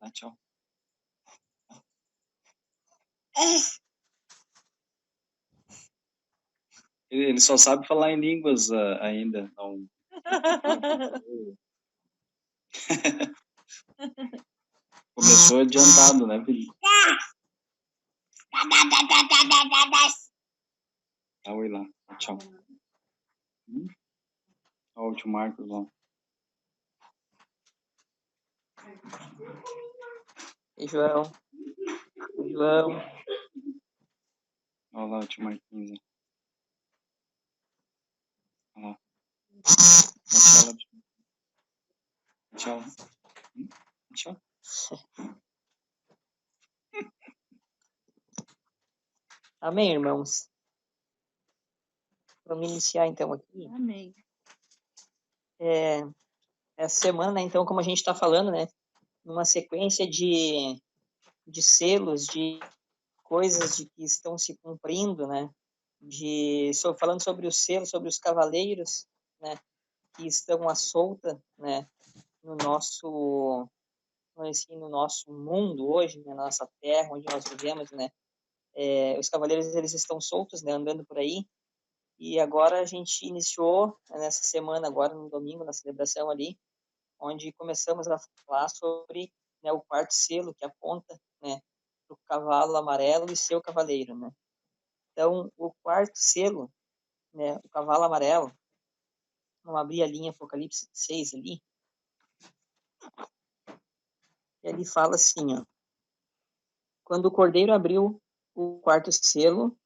Tá, tchau. Ele só sabe falar em línguas ainda. Não. Começou adiantado, né, filho? Tá, oi lá. Tchau. Olha o tio Marcos lá. E João. Olha lá o tio Marquinhos. Olha lá. Tchau. Tchau. Amém, irmãos? Vamos iniciar então aqui. Amém. Essa semana, né, então, como a gente está falando, né, numa sequência de selos, de coisas que estão se cumprindo, né, falando sobre os selos, sobre os cavaleiros, né, que estão à solta, né, no nosso mundo hoje, né, na nossa terra, onde nós vivemos, né, os cavaleiros eles estão soltos, né, andando por aí. E agora a gente iniciou nessa semana, agora no domingo, na celebração ali, onde começamos a falar sobre, né, o quarto selo que aponta, né, para o cavalo amarelo e seu cavaleiro, né. Então, o quarto selo, né, o cavalo amarelo, vamos abrir a linha Apocalipse 6 ali, e ele fala assim, ó: quando o cordeiro abriu o quarto selo,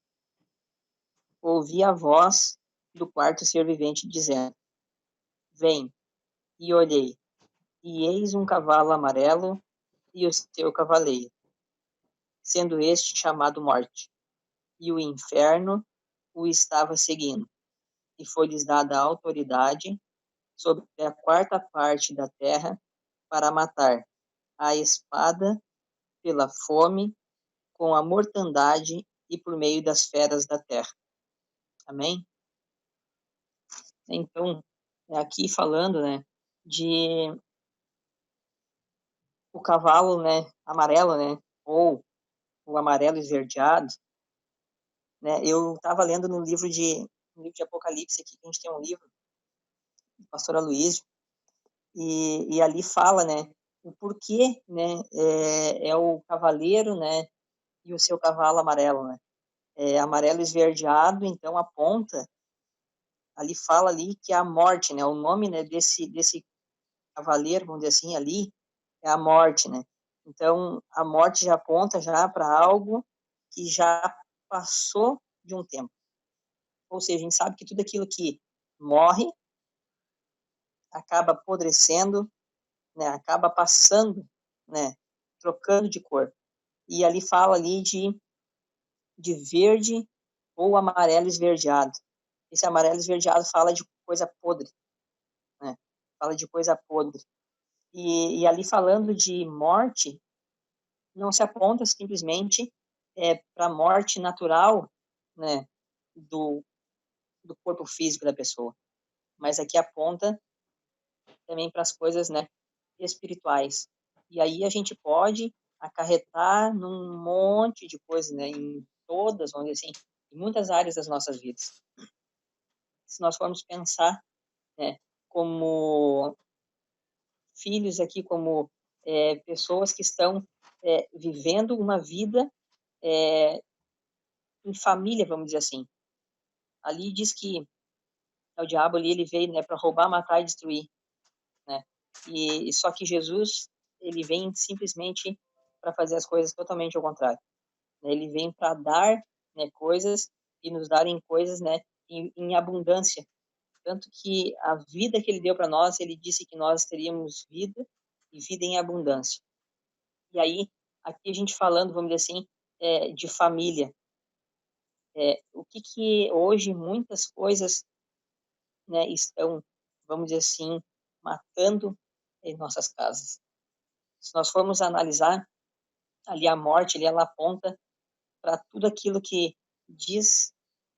ouvi a voz do quarto ser vivente dizendo: vem. E olhei, e eis um cavalo amarelo e o seu cavaleiro, sendo este chamado Morte, e o inferno o estava seguindo, e foi-lhes dada a autoridade sobre a quarta parte da terra para matar, a espada, pela fome, com a mortandade e por meio das feras da terra. Amém? Então, aqui falando, né, de o cavalo, né, amarelo, né, ou o amarelo esverdeado, né, eu estava lendo no livro de Apocalipse aqui, que a gente tem um livro do pastor Aloysio, e ali fala, né, o porquê, né, é o cavaleiro, né, e o seu cavalo amarelo, né, amarelo esverdeado, então aponta, ali fala ali que é a morte, né, o nome, né, desse cavaleiro, vamos dizer assim, ali, é a morte, né, então a morte já aponta já para algo que já passou de um tempo, ou seja, a gente sabe que tudo aquilo que morre acaba apodrecendo, né, acaba passando, né, trocando de cor. E ali fala ali de verde ou amarelo esverdeado. Esse amarelo esverdeado fala de coisa podre, né? Fala de coisa podre. E ali falando de morte, não se aponta simplesmente para a morte natural, né, do corpo físico da pessoa, mas aqui aponta também para as coisas, né, espirituais. E aí a gente pode acarretar num monte de coisas, né, em todas, vamos dizer assim, em muitas áreas das nossas vidas. Se nós formos pensar, né, como filhos aqui, como pessoas que estão vivendo uma vida em família, vamos dizer assim. Ali diz que o diabo ali ele veio, né, para roubar, matar e destruir, né? E só que Jesus ele vem simplesmente para fazer as coisas totalmente ao contrário. Ele vem para dar, né, coisas e nos darem coisas, né, em abundância. Tanto que a vida que ele deu para nós, ele disse que nós teríamos vida e vida em abundância. E aí, aqui a gente falando, vamos dizer assim, de família. O que hoje muitas coisas, né, estão, vamos dizer assim, matando em nossas casas. Se nós formos analisar, ali a morte, ali ela aponta para tudo aquilo que diz,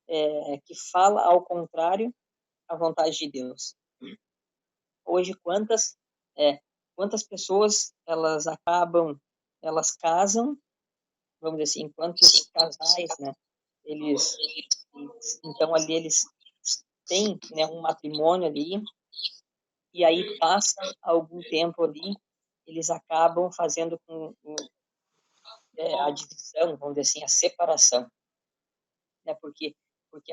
que fala ao contrário à vontade de Deus. Hoje, quantas quantas pessoas elas casam, vamos dizer assim, quantos casais, né, eles, então ali eles têm, né, um matrimônio ali, e aí passa algum tempo ali, eles acabam fazendo a divisão, vamos dizer assim, a separação, né, porque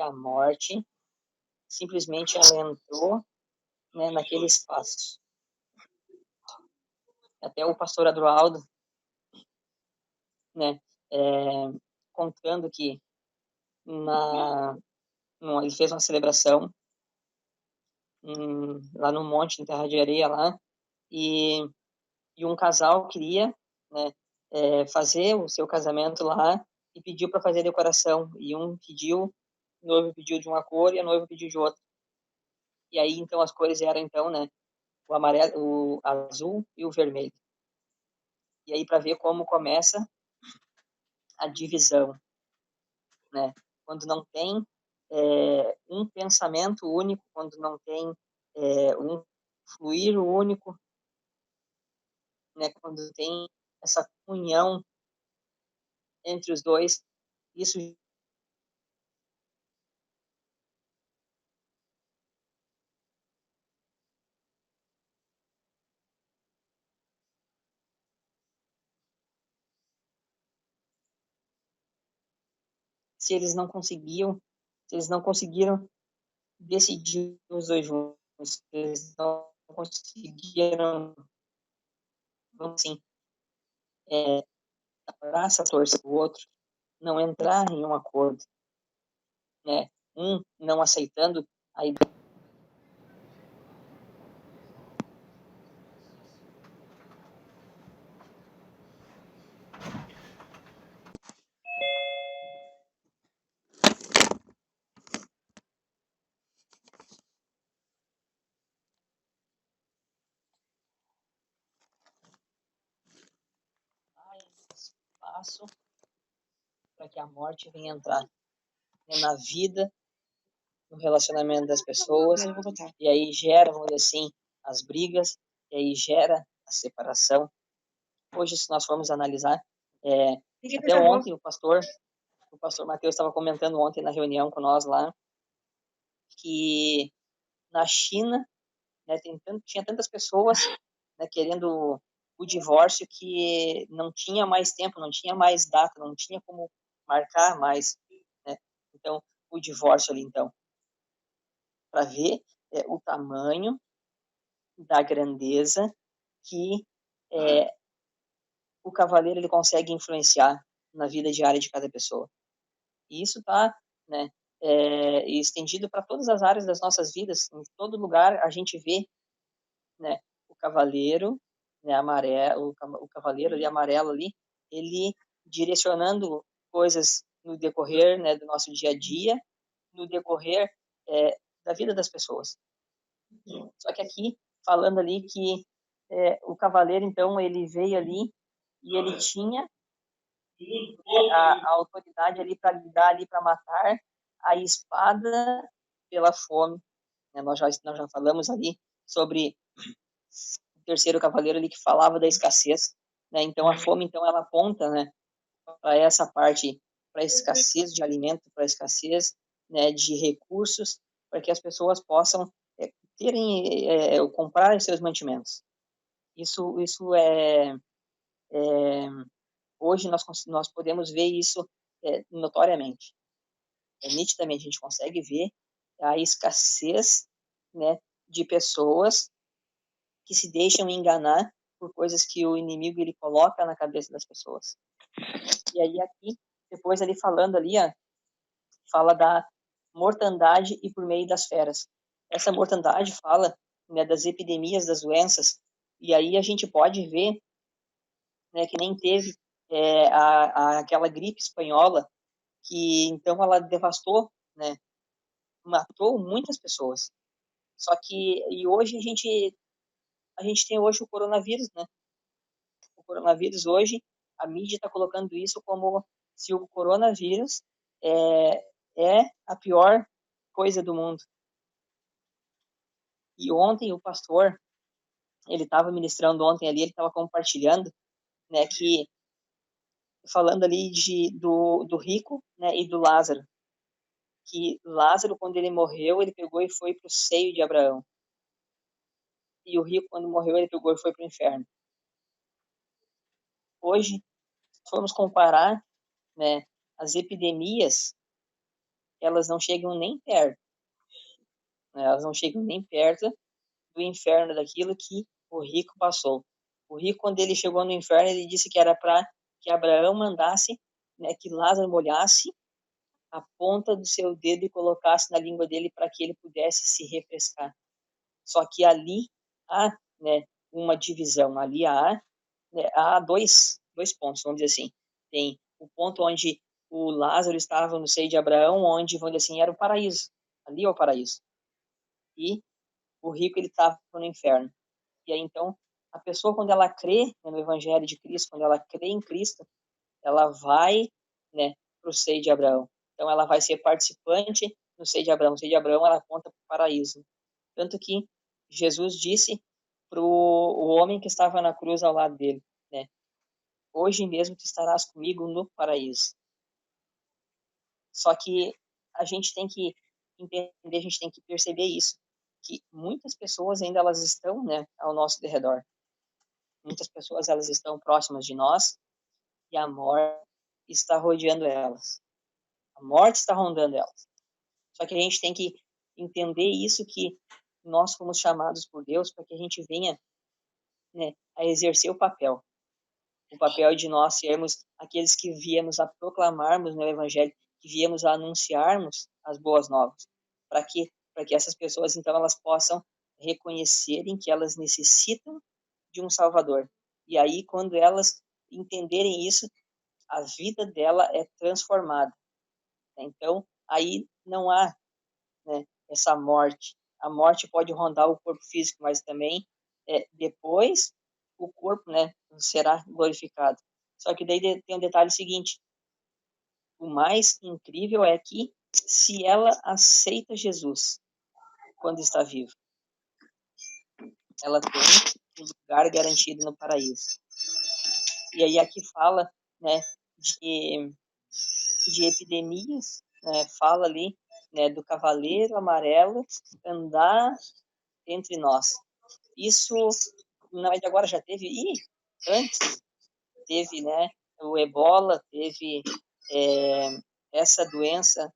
a morte simplesmente ela entrou, né, naquele espaço. Até o pastor Adroaldo, né, contando que ele fez uma celebração lá no monte, em Terra de Areia, lá, e um casal queria, né, fazer o seu casamento lá e pediu para fazer decoração. E o noivo pediu de uma cor e a noiva pediu de outra. E aí, então, as cores eram, então, né, o amarelo, o azul e o vermelho. E aí, para ver como começa a divisão, né? Quando não tem um pensamento único, quando não tem um fluir único, né? Quando tem essa união entre os dois, isso se eles não conseguiam, se eles não conseguiram decidir os dois juntos, se eles não conseguiram, assim, abraçar, torcer o outro, não entrar em um acordo, né? Um não aceitando a ideia. Espaço para que a morte venha entrar, né, na vida, no relacionamento das pessoas, e aí gera, vamos dizer assim, as brigas, e aí gera a separação. Hoje, se nós formos analisar, até ontem o pastor Mateus estava comentando ontem na reunião com nós lá, que na China, né, tinha tantas pessoas, né, querendo o divórcio que não tinha mais tempo, não tinha mais data, não tinha como marcar mais, né? Então, o divórcio ali, então, para ver o tamanho da grandeza que o cavaleiro ele consegue influenciar na vida diária de cada pessoa. E isso está, né, estendido para todas as áreas das nossas vidas. Em todo lugar a gente vê, né, o cavaleiro, né, amarelo, o cavaleiro ali amarelo ali, ele direcionando coisas no decorrer, né, do nosso dia a dia, no decorrer da vida das pessoas. Só que aqui falando ali que o cavaleiro então ele veio ali e ele tinha a autoridade ali para lidar ali para matar a espada pela fome, né? Nós já falamos ali sobre o terceiro cavaleiro ali que falava da escassez, né? Então a fome então ela aponta, né, para essa parte, para a escassez de alimento, para a escassez, né, de recursos, para que as pessoas possam terem comprar os seus mantimentos. Isso hoje nós podemos ver isso notoriamente, nitidamente a gente consegue ver a escassez, né, de pessoas que se deixam enganar por coisas que o inimigo ele coloca na cabeça das pessoas. E aí aqui depois ali falando ali, fala da mortandade e por meio das feras. Essa mortandade fala, né, das epidemias, das doenças, e aí a gente pode ver, né, que nem teve aquela gripe espanhola, que então ela devastou, né, matou muitas pessoas. Só que e hoje a gente tem hoje o coronavírus, né? O coronavírus hoje a mídia está colocando isso como se o coronavírus a pior coisa do mundo. E ontem o pastor ele estava ministrando ontem ali, ele estava compartilhando, né, que falando ali do rico, né, e do Lázaro, que Lázaro, quando ele morreu, ele pegou e foi para o seio de Abraão, e o rico, quando morreu, ele pegou e foi para o inferno. Hoje, se formos comparar, né, as epidemias, elas não chegam nem perto, né, elas não chegam nem perto do inferno, daquilo que o rico passou. O rico, quando ele chegou no inferno, ele disse que era para que Abraão mandasse, né, que Lázaro molhasse a ponta do seu dedo e colocasse na língua dele para que ele pudesse se refrescar. Só que ali há, né, uma divisão, ali há, né, há dois pontos, vamos dizer assim. Tem o ponto onde o Lázaro estava no seio de Abraão, onde, vamos dizer assim, era o paraíso. Ali é o paraíso. E o rico, ele estava no inferno. E aí, então, a pessoa, quando ela crê no Evangelho de Cristo, quando ela crê em Cristo, ela vai, né, para o seio de Abraão. Então, ela vai ser participante no seio de Abraão. O seio de Abraão, ela aponta para o paraíso. Tanto que Jesus disse para o homem que estava na cruz ao lado dele, né, hoje mesmo tu estarás comigo no paraíso. Só que a gente tem que entender, a gente tem que perceber isso, que muitas pessoas ainda elas estão, né, ao nosso derredor. Muitas pessoas elas estão próximas de nós e a morte está rodeando elas. A morte está rondando elas. Só que a gente tem que entender isso, que nós fomos chamados por Deus para que a gente venha, né, a exercer o papel de nós sermos aqueles que viemos a proclamarmos no Evangelho, que viemos a anunciarmos as boas novas, para que essas pessoas então elas possam reconhecerem que elas necessitam de um Salvador. E aí, quando elas entenderem isso, a vida dela é transformada. Então, aí não há, né, essa morte. A morte pode rondar o corpo físico, mas também depois o corpo, né, será glorificado. Só que daí tem um detalhe seguinte: o mais incrível é que se ela aceita Jesus quando está viva, ela tem um lugar garantido no paraíso. E aí aqui fala, né, de epidemias, né, fala ali, né, do cavaleiro amarelo andar entre nós. Isso, na verdade, agora já teve, e antes teve, né, o ebola, teve essa doença,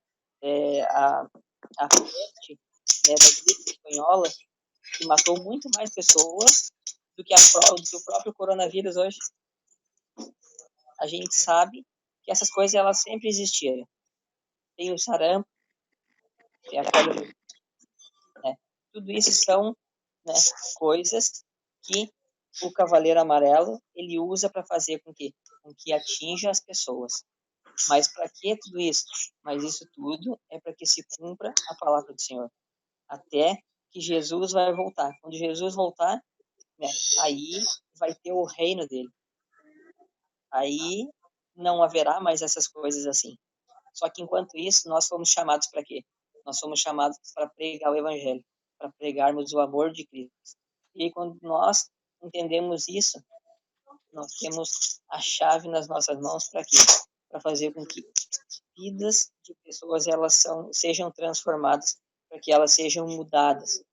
a peste, né, da gripe espanhola, que matou muito mais pessoas do que o próprio coronavírus hoje. A gente sabe que essas coisas elas sempre existiram. Tem o sarampo, tem a polio, né? Tudo isso são, né, coisas que o Cavaleiro Amarelo ele usa para fazer com que atinja as pessoas. Mas para que tudo isso? Mas isso tudo é para que se cumpra a palavra do Senhor, até que Jesus vai voltar. Quando Jesus voltar, né, aí vai ter o reino dele. Aí não haverá mais essas coisas assim. Só que enquanto isso, nós fomos chamados para quê? Nós fomos chamados para pregar o evangelho, para pregarmos o amor de Cristo. E quando nós entendemos isso, nós temos a chave nas nossas mãos para quê? Para fazer com que vidas de pessoas elas sejam transformadas, para que elas sejam mudadas.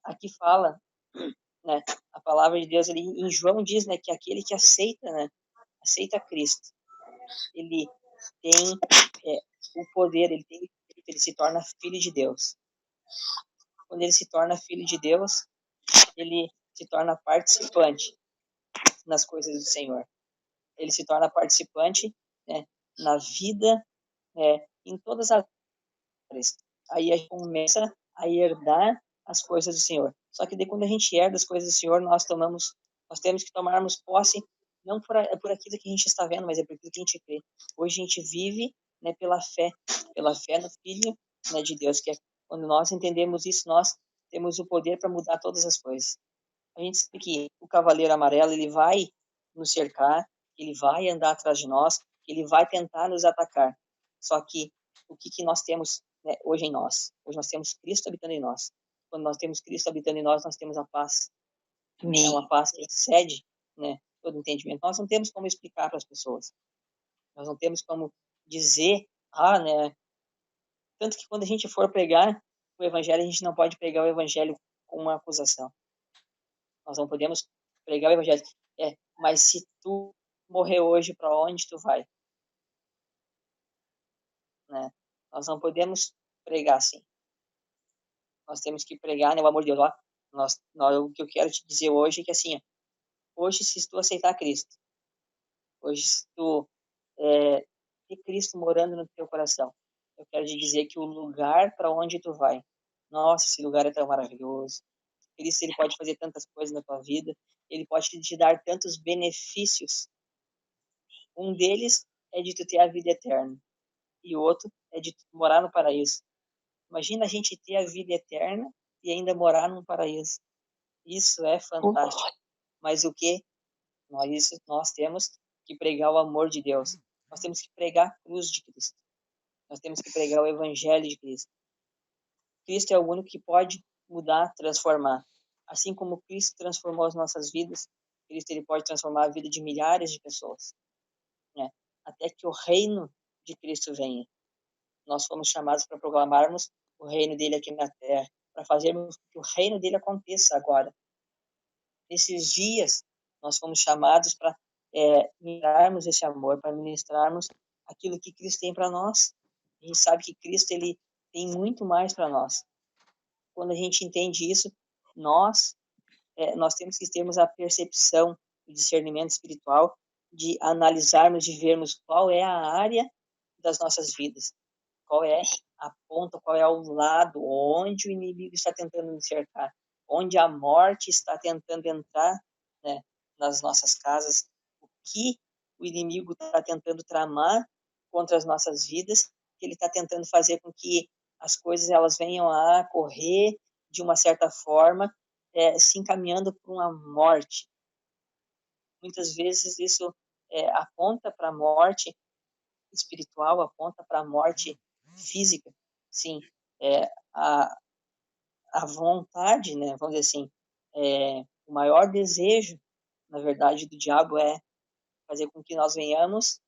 Aqui fala, né, a palavra de Deus ali em João diz, né, que aquele que aceita, né, aceita Cristo, ele tem o poder, ele se torna filho de Deus. Quando ele se torna filho de Deus, ele se torna participante nas coisas do Senhor. Ele se torna participante, né, na vida, em todas as áreas. Aí a gente começa a herdar as coisas do Senhor. Só que daí, quando a gente herda as coisas do Senhor, nós temos que tomarmos posse não por aquilo que a gente está vendo, mas é por aquilo que a gente crê. Hoje a gente vive, né, pela fé no Filho, né, de Deus, que é quando nós entendemos isso, nós temos o poder para mudar todas as coisas. A gente sabe que o Cavaleiro Amarelo ele vai nos cercar, ele vai andar atrás de nós, ele vai tentar nos atacar. Só que o que nós temos, né, hoje em nós? Hoje nós temos Cristo habitando em nós. Quando nós temos Cristo habitando em nós temos a paz. É uma paz que excede, né, todo entendimento. Nós não temos como explicar para as pessoas. Nós não temos como dizer, né? Tanto que quando a gente for pregar o evangelho, a gente não pode pregar o evangelho com uma acusação. Nós não podemos pregar o evangelho. Mas se tu morrer hoje, para onde tu vai? Né? Nós não podemos pregar assim. Nós temos que pregar, né, o amor de Deus. O que eu quero te dizer hoje é que assim, hoje se tu aceitar Cristo, hoje se tu ter Cristo morando no teu coração, eu quero te dizer que o lugar para onde tu vai, nossa, esse lugar é tão maravilhoso. Cristo, ele pode fazer tantas coisas na tua vida, ele pode te dar tantos benefícios. Um deles é de tu ter a vida eterna, e o outro é de tu morar no paraíso. Imagina a gente ter a vida eterna e ainda morar num paraíso. Isso é fantástico. Mas o que? Nós temos que pregar o amor de Deus. Nós temos que pregar a cruz de Cristo. Nós temos que pregar o evangelho de Cristo. Cristo é o único que pode mudar, transformar. Assim como Cristo transformou as nossas vidas, Cristo ele pode transformar a vida de milhares de pessoas, né? Até que o reino de Cristo venha. Nós fomos chamados para proclamarmos o reino dele aqui na terra, para fazermos que o reino dele aconteça agora. Nesses dias, nós fomos chamados para ministrarmos esse amor, para ministrarmos aquilo que Cristo tem para nós. A gente sabe que Cristo ele tem muito mais para nós. Quando a gente entende isso, nós temos que termos a percepção, o discernimento espiritual de analisarmos, de vermos qual é a área das nossas vidas, qual é a ponta, qual é o lado onde o inimigo está tentando nos cercar, onde a morte está tentando entrar, né, nas nossas casas, o que o inimigo está tentando tramar contra as nossas vidas, que ele está tentando fazer com que as coisas elas venham a correr de uma certa forma, se encaminhando para uma morte. Muitas vezes isso aponta para a morte espiritual, aponta para a morte física. Sim, a, a vontade, né, vamos dizer assim, o maior desejo, na verdade, do diabo é fazer com que nós venhamos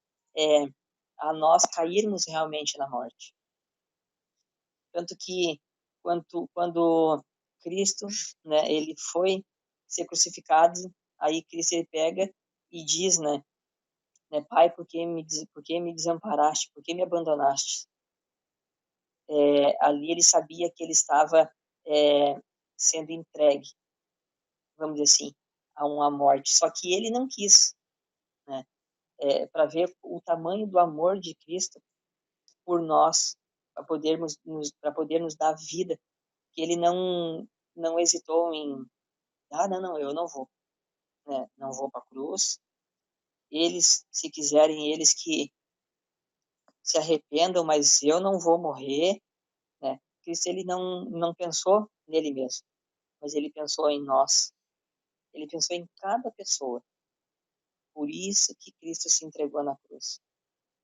a nós cairmos realmente na morte. Tanto que quando Cristo, né, ele foi ser crucificado, aí Cristo ele pega e diz, né, Pai, por que me desamparaste? Por que me abandonaste? Ali ele sabia que ele estava sendo entregue, vamos dizer assim, a uma morte. Só que ele não quis, né? Para ver o tamanho do amor de Cristo por nós, para poder nos dar vida, que ele não hesitou em, não, eu não vou, né? Não vou para a cruz. Eles, se quiserem, eles que se arrependam, mas eu não vou morrer, né? Cristo ele não pensou nele mesmo, mas ele pensou em nós. Ele pensou em cada pessoa. Por isso que Cristo se entregou na cruz.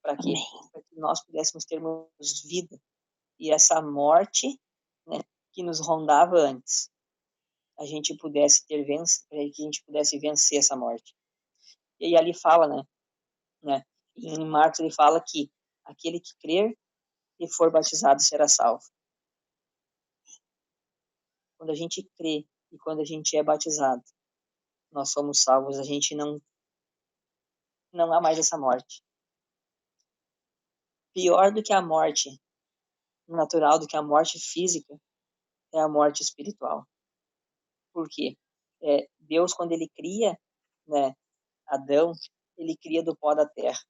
Para quê? Para que nós pudéssemos termos vida. E essa morte, né, que nos rondava antes, a gente pudesse para que a gente pudesse vencer essa morte. E aí ali fala, né, em Marcos ele fala que aquele que crer e for batizado será salvo. Quando a gente crê e quando a gente é batizado, nós somos salvos, a gente não há mais essa morte. Pior do que a morte natural, do que a morte física, é a morte espiritual. Por quê? Deus, quando ele cria, né, Adão, ele cria do pó da terra.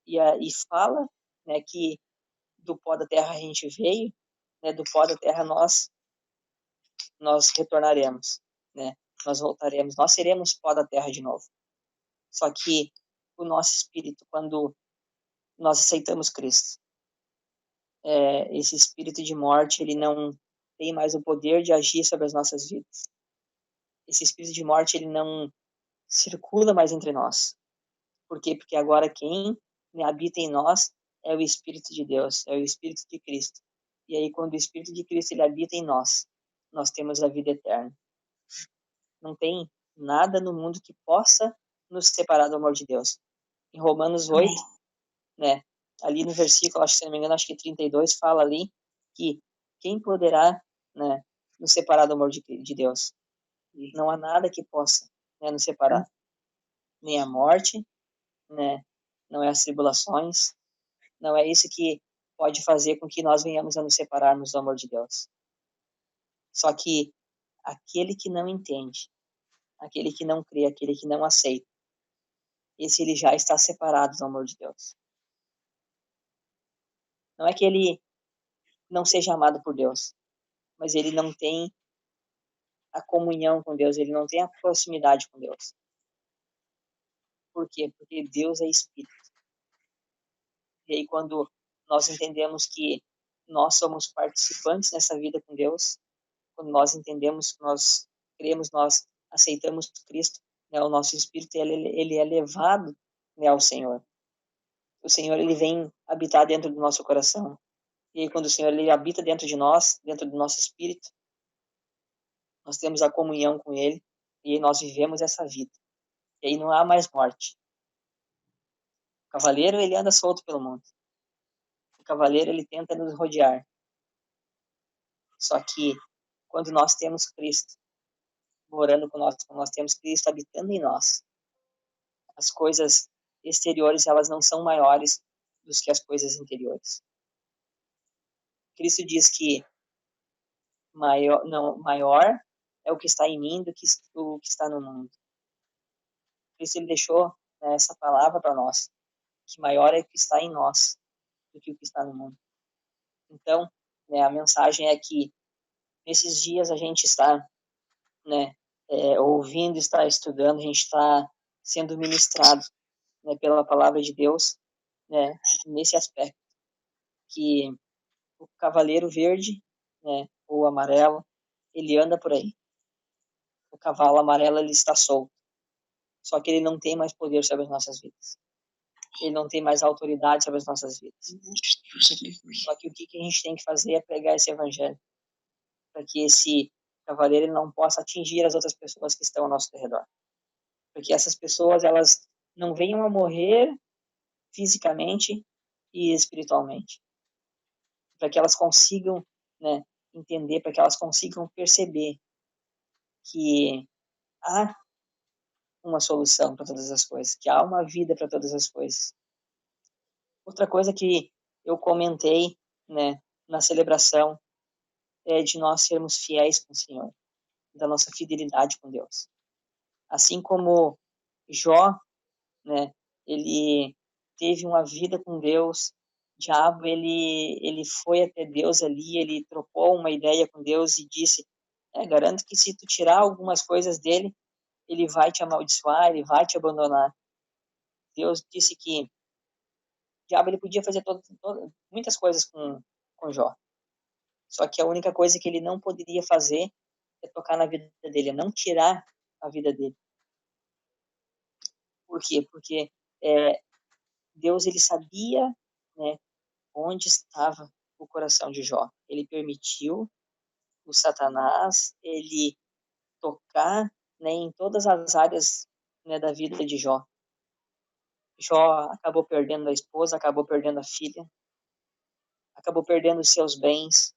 E fala, né, que do pó da terra a gente veio, né, do pó da terra nós retornaremos, né? Nós voltaremos, nós seremos pó da terra de novo. Só que o nosso espírito, quando nós aceitamos Cristo, esse espírito de morte, ele não tem mais o poder de agir sobre as nossas vidas. Esse espírito de morte, ele não circula mais entre nós. Por quê? Porque agora quem habita em nós é o Espírito de Deus, é o Espírito de Cristo. E aí, quando o Espírito de Cristo ele habita em nós, nós temos a vida eterna. Não tem nada no mundo que possa nos separar do amor de Deus. Em Romanos 8, né, ali no versículo, acho, se não me engano, acho que 32, fala ali que quem poderá, né, nos separar do amor de Deus? Não há nada que possa, né, nos separar. Nem a morte, né, não é as tribulações, não é isso que pode fazer com que nós venhamos a nos separarmos do amor de Deus. Só que aquele que não entende, aquele que não crê, aquele que não aceita, esse ele já está separado do amor de Deus. Não é que ele não seja amado por Deus, mas ele não tem a comunhão com Deus, ele não tem a proximidade com Deus. Por quê? Porque Deus é Espírito. E aí quando nós entendemos que nós somos participantes nessa vida com Deus, quando nós entendemos, nós cremos, nós aceitamos Cristo, né, o nosso espírito ele é levado, né, ao Senhor. O Senhor ele vem habitar dentro do nosso coração. E aí, quando o Senhor ele habita dentro de nós, dentro do nosso espírito, nós temos a comunhão com Ele e aí nós vivemos essa vida. E aí não há mais morte. O cavaleiro ele anda solto pelo mundo. O cavaleiro ele tenta nos rodear. Só que quando nós temos Cristo morando com nós, quando nós temos Cristo habitando em nós, as coisas exteriores elas não são maiores do que as coisas interiores. Cristo diz que maior é o que está em mim do que o que está no mundo. Cristo ele deixou, né, essa palavra para nós, que maior é o que está em nós do que o que está no mundo. Então, né, a mensagem é que nesses dias a gente está, né, ouvindo, está estudando, a gente está sendo ministrado, né, pela palavra de Deus, né, nesse aspecto, que o cavaleiro verde, né, ou amarelo, ele anda por aí. O cavalo amarelo ele está solto, só que ele não tem mais poder sobre as nossas vidas. Ele não tem mais autoridade sobre as nossas vidas. Só que o que a gente tem que fazer é pregar esse evangelho, para que esse cavaleiro ele não possa atingir as outras pessoas que estão ao nosso redor. Porque essas pessoas, elas não venham a morrer fisicamente e espiritualmente. Para que elas consigam, né, entender, para que elas consigam perceber que há uma solução para todas as coisas, que há uma vida para todas as coisas. Outra coisa que eu comentei, né, na celebração é de nós sermos fiéis com o Senhor, da nossa fidelidade com Deus. Assim como Jó, né, ele teve uma vida com Deus, o diabo ele foi até Deus ali, ele trocou uma ideia com Deus e disse, garanto que se tu tirar algumas coisas dele, ele vai te amaldiçoar, ele vai te abandonar. Deus disse que o diabo ele podia fazer muitas coisas com Jó. Só que a única coisa que ele não poderia fazer é tocar na vida dele, é não tirar a vida dele. Por quê? Porque Deus ele sabia, né, onde estava o coração de Jó. Ele permitiu o Satanás ele tocar, né, em todas as áreas, né, da vida de Jó. Jó acabou perdendo a esposa, acabou perdendo a filha, acabou perdendo os seus bens.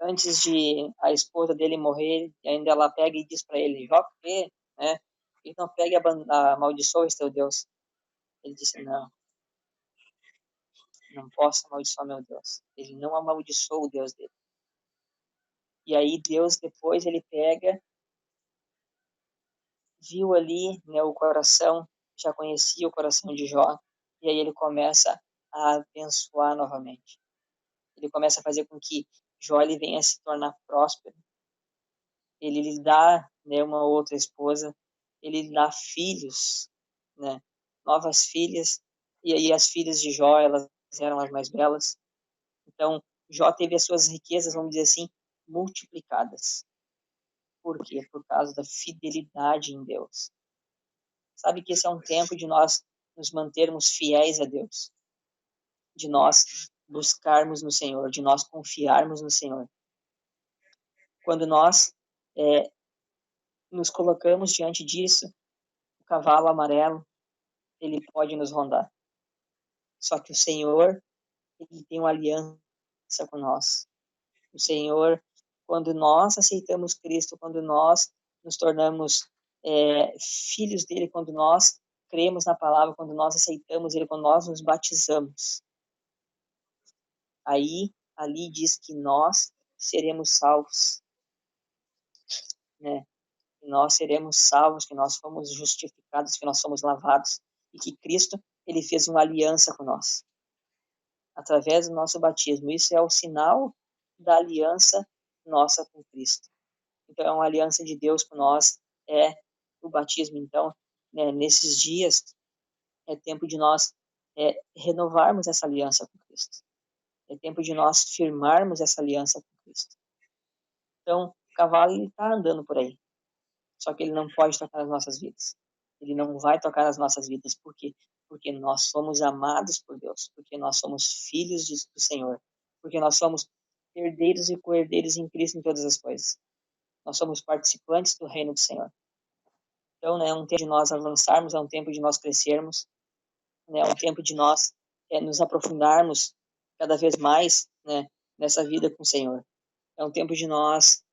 Antes de a esposa dele morrer, ainda ela pega e diz para ele, Jó, por quê? Né? Então pega e amaldiçoa esse teu Deus. Ele disse, não posso amaldiçoar meu Deus. Ele não amaldiçoou o Deus dele. E aí Deus depois ele pega, viu ali, né, o coração, já conhecia o coração de Jó, e aí ele começa a abençoar novamente. Ele começa a fazer com que Jó ele venha a se tornar próspero. Ele lhe dá, né, uma outra esposa, ele lhe dá filhos, né, novas filhas, e aí as filhas de Jó, elas eram as mais belas. Então, Jó teve as suas riquezas, vamos dizer assim, multiplicadas. Por quê? Por causa da fidelidade em Deus. Sabe que esse é um tempo de nós nos mantermos fiéis a Deus, de nós buscarmos no Senhor, de nós confiarmos no Senhor. Quando nós nos colocamos diante disso, o cavalo amarelo, ele pode nos rondar. Só que o Senhor, ele tem uma aliança com nós. O Senhor, quando nós aceitamos Cristo, quando nós nos tornamos filhos dele, quando nós cremos na palavra, quando nós aceitamos ele, quando nós nos batizamos, aí, ali diz que nós seremos salvos, né? Que nós seremos salvos, que nós fomos justificados, que nós somos lavados, e que Cristo, ele fez uma aliança com nós, através do nosso batismo. Isso é o sinal da aliança nossa com Cristo. Então, é uma aliança de Deus com nós, é o batismo. Então, né, nesses dias, é tempo de nós renovarmos essa aliança com Cristo. É tempo de nós firmarmos essa aliança com Cristo. Então, o cavalo está andando por aí, só que ele não pode tocar nas nossas vidas. Ele não vai tocar nas nossas vidas. Por quê? Porque nós somos amados por Deus, porque nós somos filhos do Senhor, porque nós somos herdeiros e co-herdeiros em Cristo em todas as coisas. Nós somos participantes do reino do Senhor. Então, né, é um tempo de nós avançarmos, é um tempo de nós crescermos, né, é um tempo de nós nos aprofundarmos cada vez mais, né, nessa vida com o Senhor. É um tempo de nós,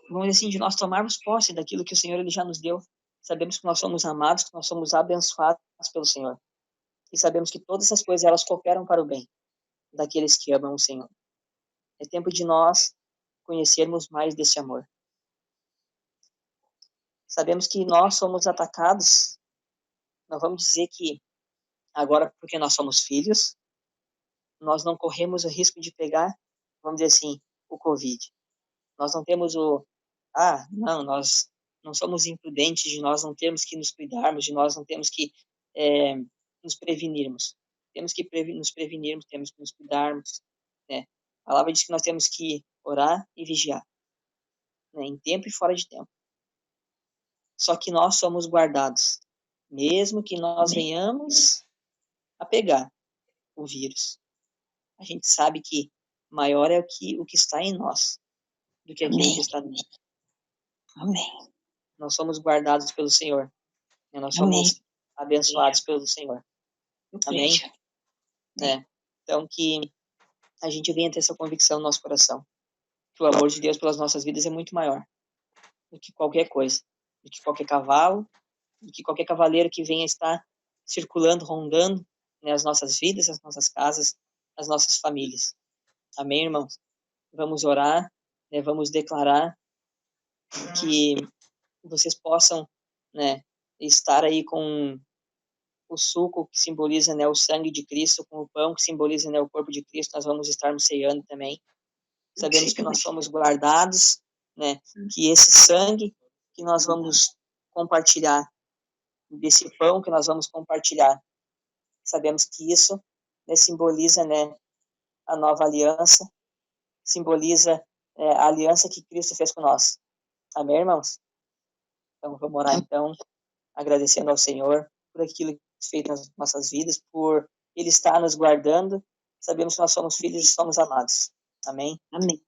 vamos dizer assim, de nós tomarmos posse daquilo que o Senhor ele já nos deu. Sabemos que nós somos amados, que nós somos abençoados pelo Senhor. E sabemos que todas essas coisas, elas cooperam para o bem daqueles que amam o Senhor. É tempo de nós conhecermos mais desse amor. Sabemos que nós somos atacados, não vamos dizer que agora, porque nós somos filhos, nós não corremos o risco de pegar, vamos dizer assim, o Covid. Nós não temos não, nós não somos imprudentes, de nós não temos que nos cuidarmos, de nós não temos que nos prevenirmos. Temos que nos prevenirmos, temos que nos cuidarmos, né? A palavra diz que nós temos que orar e vigiar, né? Em tempo e fora de tempo. Só que nós somos guardados, mesmo que nós venhamos a pegar o vírus. A gente sabe que maior é o que está em nós do que aquilo que está dentro. Amém. Nós somos guardados pelo Senhor. Né? Nós somos abençoados pelo Senhor. Amém? Né? Então, que a gente venha ter essa convicção no nosso coração. Que o amor de Deus pelas nossas vidas é muito maior do que qualquer coisa, do que qualquer cavalo, do que qualquer cavaleiro que venha estar circulando, rondando, né, as nossas vidas, as nossas casas, as nossas famílias. Amém, irmãos? Vamos orar, né, vamos declarar que vocês possam, né, estar aí com o suco que simboliza, né, o sangue de Cristo, com o pão que simboliza, né, o corpo de Cristo. Nós vamos estarmos ceando também. Sabemos que nós somos guardados, né, que esse sangue que nós vamos compartilhar, desse pão que nós vamos compartilhar, sabemos que isso, né, simboliza, né, a nova aliança, simboliza a aliança que Cristo fez com nós. Amém, irmãos? Então, vamos orar, então, agradecendo ao Senhor por aquilo que fez nas nossas vidas, por Ele estar nos guardando. Sabemos que nós somos filhos e somos amados. Amém? Amém.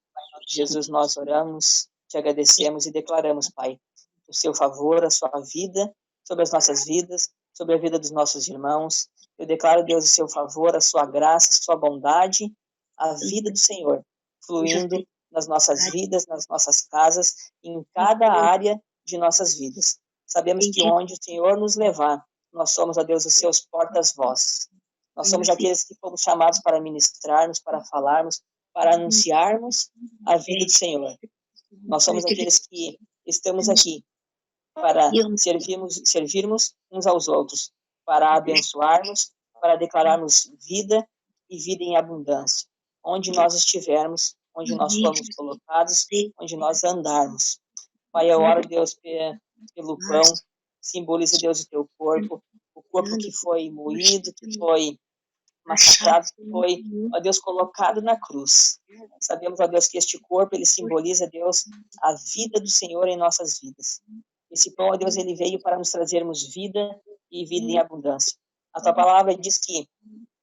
Jesus, nós oramos, te agradecemos e declaramos, Pai, o seu favor, a sua vida sobre as nossas vidas, sobre a vida dos nossos irmãos. Eu declaro, Deus, o seu favor, a sua graça, a sua bondade, a vida do Senhor, fluindo nas nossas vidas, nas nossas casas, em cada área de nossas vidas. Sabemos que onde o Senhor nos levar, nós somos, ó Deus, os seus portas-vozes. Nós somos aqueles que fomos chamados para ministrarmos, para falarmos, para anunciarmos a vida do Senhor. Nós somos aqueles que estamos aqui para servirmos uns aos outros, para abençoarmos, para declararmos vida e vida em abundância. Onde nós estivermos, onde nós formos colocados, onde nós andarmos. Pai, eu oro, Deus, pelo pão, simboliza, Deus, o teu corpo, o corpo que foi moído, que foi massacrado, que foi, ó Deus, colocado na cruz. Sabemos, ó Deus, que este corpo, ele simboliza, Deus, a vida do Senhor em nossas vidas. Esse pão, ó Deus, ele veio para nos trazermos vida e vida em abundância. A tua palavra diz que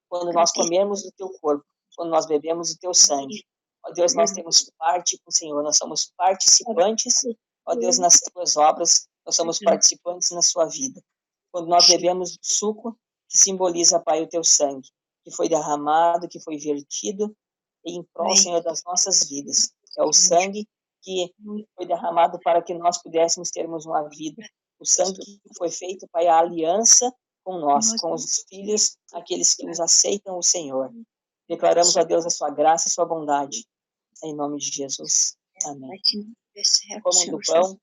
quando nós comemos o teu corpo, quando nós bebemos o teu sangue, Ó Deus, nós temos parte com o Senhor, nós somos participantes, ó Deus, nas tuas obras, nós somos participantes na sua vida. Quando nós bebemos o suco, que simboliza, Pai, o teu sangue, que foi derramado, que foi vertido em prol, Senhor, das nossas vidas. É o sangue que foi derramado para que nós pudéssemos termos uma vida. O sangue que foi feito, Pai, a aliança com nós, com os filhos, aqueles que os aceitam o Senhor. Declaramos a Deus a sua graça e a sua bondade. Em nome de Jesus. Amém. Comam do pão,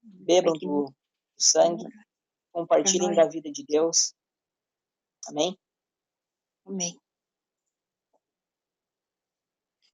bebam do sangue, compartilhem da vida de Deus. Amém? Amém.